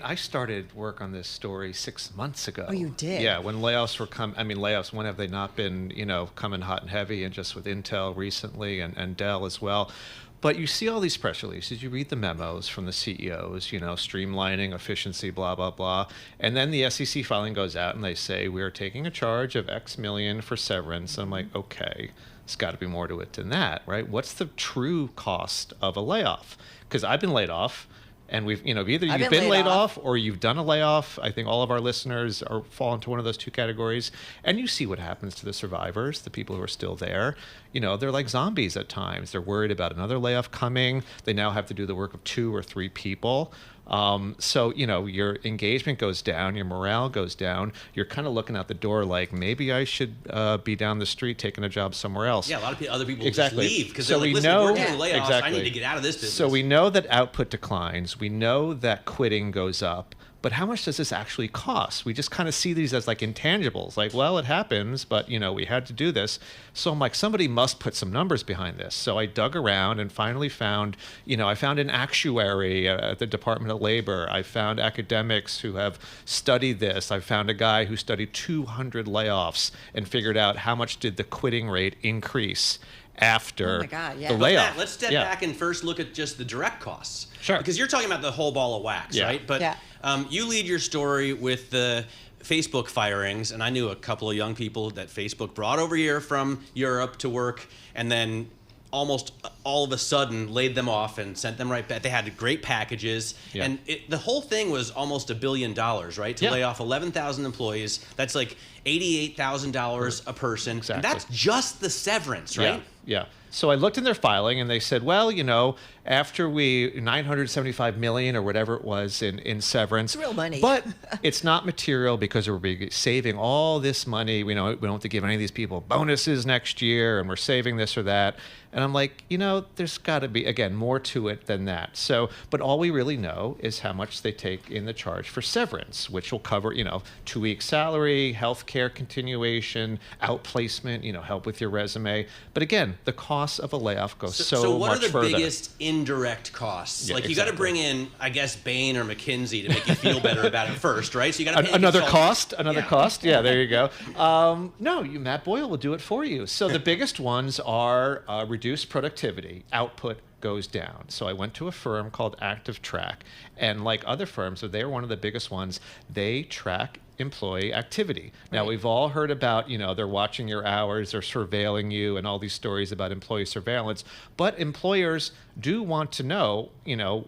I started work on this story 6 months ago. Oh, you did? Yeah, when layoffs were layoffs, when have they not been, coming hot and heavy, and just with Intel recently and Dell as well. But you see all these press releases, you read the memos from the CEOs, streamlining, efficiency, blah, blah, blah. And then the SEC filing goes out and they say, we're taking a charge of X million for severance. And I'm like, okay, it's got to be more to it than that, right? What's the true cost of a layoff? Because I've been laid off. And we've, either you've been laid off or you've done a layoff. I think all of our listeners fall into one of those two categories. And you see what happens to the survivors, the people who are still there. They're like zombies at times. They're worried about another layoff coming. They now have to do the work of 2 or 3 people. So, your engagement goes down, your morale goes down. You're kind of looking out the door like, maybe I should be down the street taking a job somewhere else. Yeah, a lot of other people exactly. just leave because so they're like, listen, we're doing layoffs. Exactly. I need to get out of this business. So we know that output declines. We know that quitting goes up. But how much does this actually cost? We just kind of see these as like intangibles. Like, well, it happens, but, we had to do this. So I'm like, somebody must put some numbers behind this. So I dug around and finally found, I found an actuary at the Department of Labor. I found academics who have studied this. I found a guy who studied 200 layoffs and figured out how much did the quitting rate increase after the layoff. Let's step back and first look at just the direct costs. Sure. Because you're talking about the whole ball of wax, right? But you lead your story with the Facebook firings, and I knew a couple of young people that Facebook brought over here from Europe to work, and then almost all of a sudden laid them off and sent them right back. They had great packages, and the whole thing was almost $1 billion, right? To lay off 11,000 employees, that's like $88,000 a person. Exactly. And that's just the severance, right? Yeah. So I looked in their filing and they said, well, after we $975 million or whatever it was in severance. It's real money. But it's not material because we're saving all this money. We don't have to give any of these people bonuses next year, and we're saving this or that. And I'm like, there's got to be, again, more to it than that. So, but all we really know is how much they take in the charge for severance, which will cover, 2 weeks salary, healthcare continuation, outplacement, help with your resume. But again, the cost of a layoff goes so much further. So what are the biggest indirect costs? Yeah, like you got to bring in, I guess, Bain or McKinsey to make you feel better about it first, right? So you got to pay another cost. Yeah, there you go. No, Matt Boyle will do it for you. So the biggest ones are reduced productivity, output goes down. So I went to a firm called Active Track, and like other firms, so they're one of the biggest ones. They track employee activity. Now, we've all heard about, they're watching your hours, they're surveilling you, and all these stories about employee surveillance. But employers do want to know,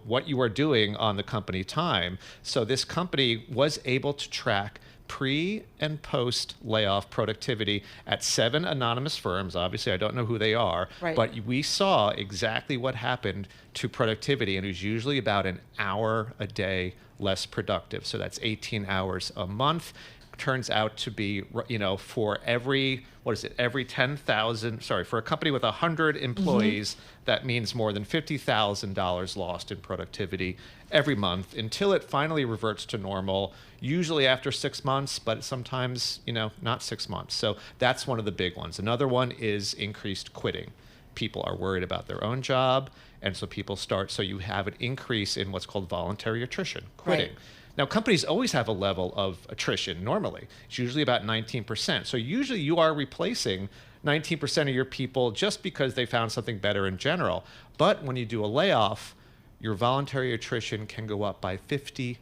what you are doing on the company time. So this company was able to track pre and post layoff productivity at 7 anonymous firms. Obviously, I don't know who they are, but we saw exactly what happened to productivity, and it was usually about an hour a day less productive. So that's 18 hours a month. Turns out to be, for every 10,000, for a company with 100 employees, that means more than $50,000 lost in productivity every month until it finally reverts to normal, usually after 6 months, but sometimes, not 6 months. So that's one of the big ones. Another one is increased quitting. People are worried about their own job, and so people so you have an increase in what's called voluntary attrition, quitting. Right. Now, companies always have a level of attrition normally. It's usually about 19%. So usually you are replacing 19% of your people just because they found something better in general. But when you do a layoff, your voluntary attrition can go up by 50%.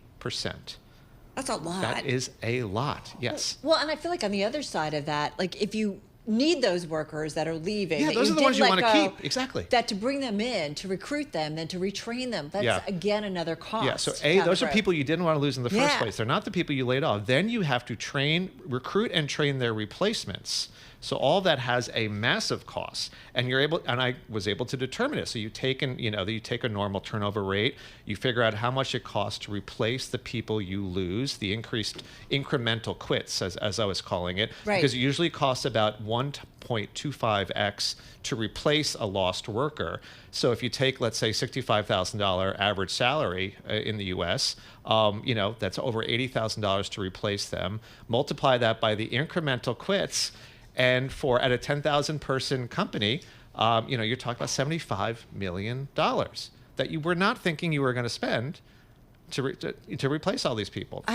That's a lot. That is a lot, yes. Well, and I feel like on the other side of that, like if you need those workers that are leaving. Yeah, those are the ones you want to keep. Exactly. That to bring them in, to recruit them, then to retrain them. That's, again, another cost. Yeah, so those are people you didn't want to lose in the first place. They're not the people you laid off. Then you have to recruit and train their replacements. So all that has a massive cost, and I was able to determine it. So you take a normal turnover rate, you figure out how much it costs to replace the people you lose, the increased incremental quits, as I was calling it, because it usually costs about 1.25x to replace a lost worker. So if you take, let's say, $65,000 average salary in the U.S., that's over $80,000 to replace them. Multiply that by the incremental quits. And at a 10,000 person company, you're talking about $75 million that you were not thinking you were going to spend, to replace all these people.